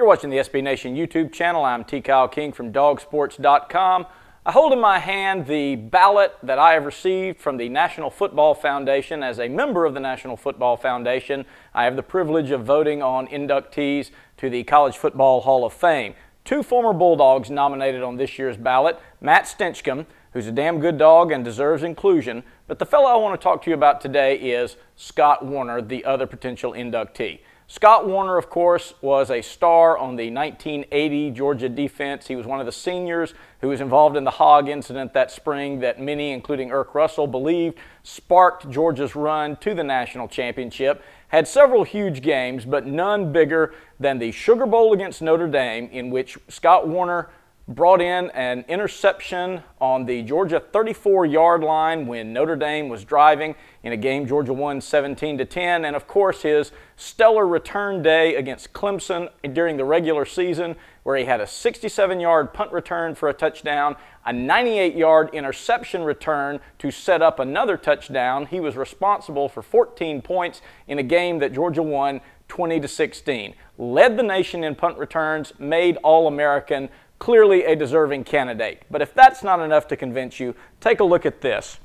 You're watching the SB Nation YouTube channel. I'm T. Kyle King from dogsports.com. I hold in my hand the ballot that I have received from the National Football Foundation. As a member of the National Football Foundation, I have the privilege of voting on inductees to the College Football Hall of Fame. Two former Bulldogs nominated on this year's ballot: Matt Stinchcomb, who's a damn good dog and deserves inclusion, but the fellow I want to talk to you about today is Scott Woerner, the other potential inductee. Scott Woerner, of course, was a star on the 1980 Georgia defense. He was one of the seniors who was involved in the hog incident that spring that many, including Irk Russell, believed sparked Georgia's run to the national championship. Had several huge games, but none bigger than the Sugar Bowl against Notre Dame, in which Scott Woerner brought in an interception on the Georgia 34-yard line when Notre Dame was driving in a game Georgia won 17-10, and of course his stellar return day against Clemson during the regular season, where he had a 67-yard punt return for a touchdown, a 98-yard interception return to set up another touchdown. He was responsible for 14 points in a game that Georgia won 20-16. Led the nation in punt returns, made All-American. Clearly a deserving candidate. But if that's not enough to convince you, take a look at this.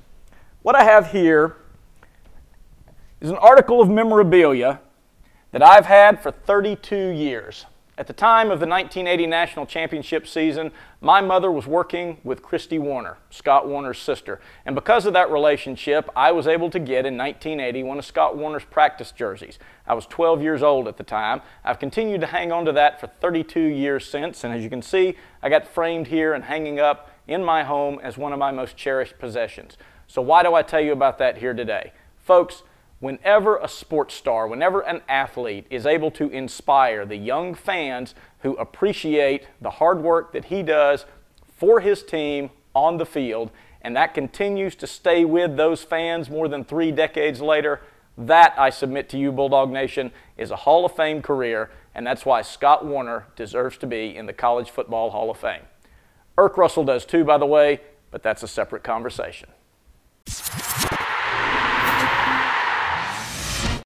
What I have here is an article of memorabilia that I've had for 32 years. At the time of the 1980 National Championship season, my mother was working with Christy Woerner, Scott Woerner's sister. And because of that relationship, I was able to get in 1980 one of Scott Woerner's practice jerseys. I was 12 years old at the time. I've continued to hang on to that for 32 years since, and as you can see, I got framed here and hanging up in my home as one of my most cherished possessions. So why do I tell you about that here today? Folks, whenever a sports star, whenever an athlete is able to inspire the young fans who appreciate the hard work that he does for his team on the field, and that continues to stay with those fans more than 3 decades later, that, I submit to you, Bulldog Nation, is a Hall of Fame career, and that's why Scott Woerner deserves to be in the College Football Hall of Fame. Irk Russell does too, by the way, but that's a separate conversation.